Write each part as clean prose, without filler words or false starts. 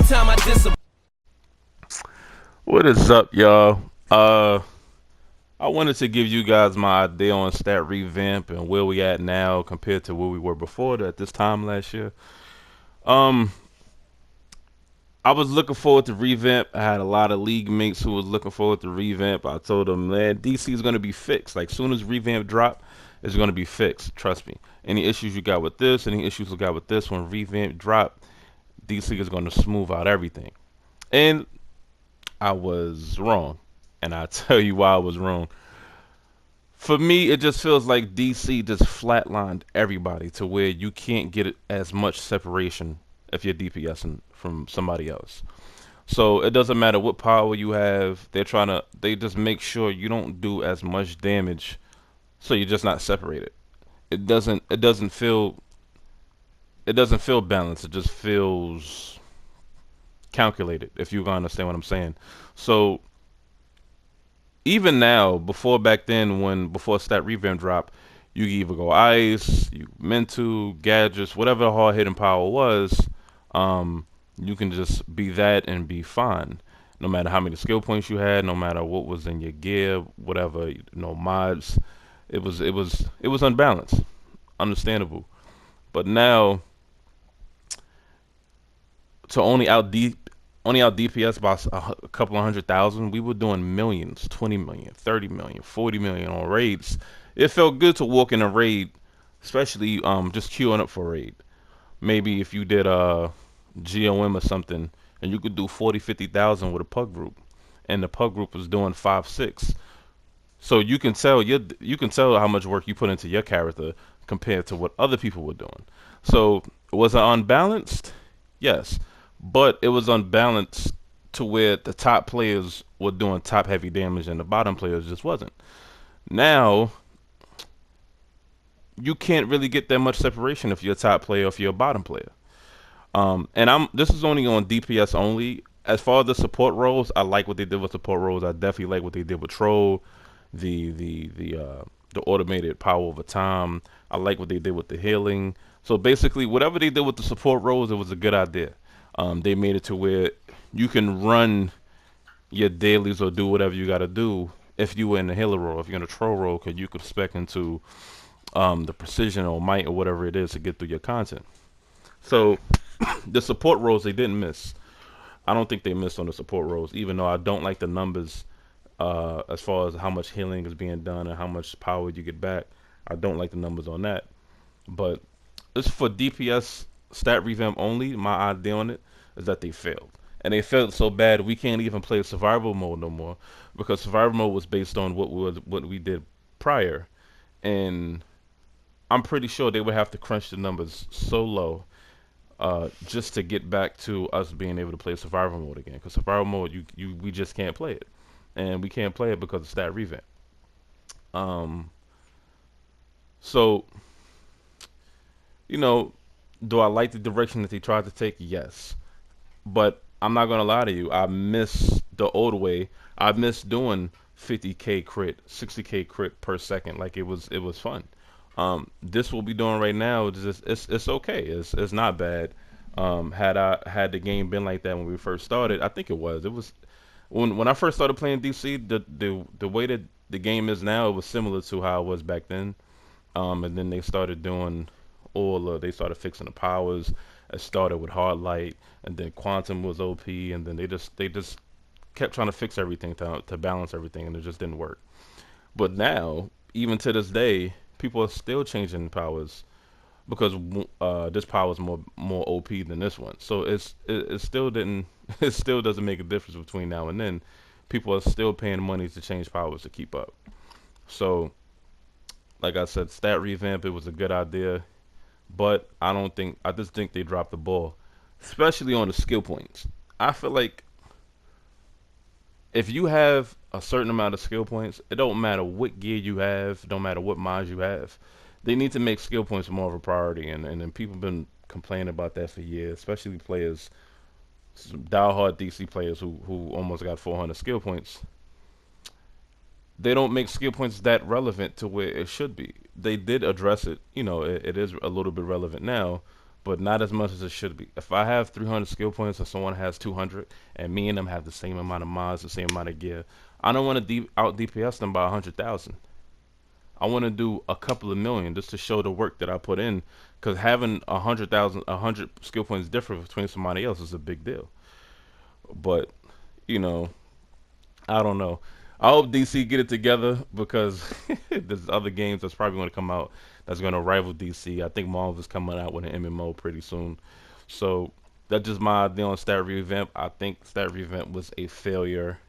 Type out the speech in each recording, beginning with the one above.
time I disappoint. What is up, y'all? I wanted to give you guys my idea on stat revamp and where we at now compared to where we were before at this time last year. Um, I was looking forward to revamp. I had a lot of league mates who was looking forward to revamp. I told them, man, DC is gonna be fixed. Like soon as revamp drop, it's gonna be fixed. Trust me. Any issues you got with this, any issues you got with this, when revamp drop, DC is gonna smooth out everything. And I was wrong, and I'll tell you why I was wrong. For me, it just feels like DC just flatlined everybody to where you can't get as much separation if you're DPSing from somebody else. So it doesn't matter what power you have. They just make sure you don't do as much damage, so you're just not separated. It doesn't feel balanced. It just feels calculated. If you understand what I'm saying. So even now, back then, before stat revamp drop, you can either go ice, you mental, gadgets, whatever the hard hitting power was, you can just be that and be fine. No matter how many skill points you had, no matter what was in your gear, whatever, mods, it was unbalanced, understandable. But now to only out DPS by a couple of 100,000. We were doing millions, 20 million, 30 million, 40 million on raids. It felt good to walk in a raid, especially just queuing up for a raid. Maybe if you did GOM or something, and you could do 40, 50,000 with a pug group, and the pug group was doing 5, 6. So you can tell how much work you put into your character compared to what other people were doing. So was it unbalanced? Yes, but it was unbalanced to where the top players were doing top heavy damage and the bottom players just wasn't. Now you can't really get that much separation if you're a top player or if you're a bottom player. And this is only on DPS only. As far as the support roles, I like what they did with support roles. I definitely like what they did with Troll, the automated power over time. I like what they did with the healing. So basically, whatever they did with the support roles, it was a good idea. They made it to where you can run your dailies or do whatever you got to do if you were in the healer role, if you're in the troll role, because you could spec into the precision or might or whatever it is to get through your content. So the support roles they didn't miss. I don't think they missed on the support roles, even though I don't like the numbers as far as how much healing is being done and how much power you get back. I don't like the numbers on that. But it's for DPS stat revamp only. My idea on it is that they failed. And they failed so bad we can't even play survival mode no more, because survival mode was based on what we did prior. And I'm pretty sure they would have to crunch the numbers so low just to get back to us being able to play survival mode again. Because survival mode, we just can't play it, and we can't play it because of stat revamp. Um, so you know, do I like the direction that they tried to take? Yes, but I'm not gonna lie to you. I miss the old way. I miss doing 50k crit, 60k crit per second. Like it was fun. This we'll be doing right now, it's okay. It's not bad. Had the game been like that when we first started, I think it was. It was when I first started playing DC. The way that the game is now, it was similar to how it was back then. And then they started doing they started fixing the powers. It started with hard light, and then quantum was OP, and then they just kept trying to fix everything to balance everything, and it just didn't work. But now, even to this day, people are still changing powers because this power is more OP than this one. So it still didn't it still doesn't make a difference between now and then. People are still paying money to change powers to keep up. So, like I said, stat revamp, it was a good idea, but I just think they dropped the ball, especially on the skill points. I feel like if you have a certain amount of skill points, it don't matter what gear you have, don't matter what mods you have. They need to make skill points more of a priority, and people have been complaining about that for years, especially players, some diehard DC players who almost got 400 skill points. They don't make skill points that relevant to where it should be. They did address it, it is a little bit relevant now, but not as much as it should be. If I have 300 skill points and someone has 200, and me and them have the same amount of mods, the same amount of gear, I don't want to out DPS them by 100,000. I want to do a couple of million just to show the work that I put in. Because having 100,000, 100 skill points different between somebody else is a big deal. But you know, I don't know. I hope DC get it together because there's other games that's probably going to come out that's going to rival DC. I think Marvel is coming out with an MMO pretty soon. So that's just my idea on Stat Revamp. I think Stat Revamp was a failure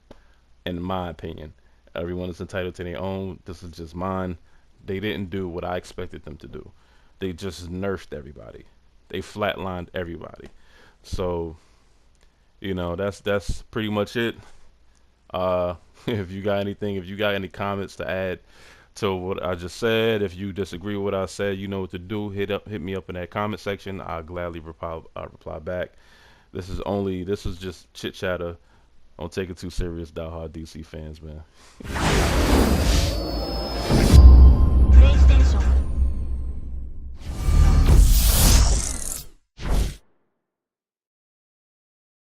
in my opinion. Everyone is entitled to their own. This is just mine. They didn't do what I expected them to do. They just nerfed everybody. They flatlined everybody. So, that's pretty much it. If you got anything, if you got any comments to add to what I just said, if you disagree with what I said, you know what to do. Hit me up in that comment section. I'll gladly reply back. This is just chit chatter. Don't take it too serious, die hard DC fans, man.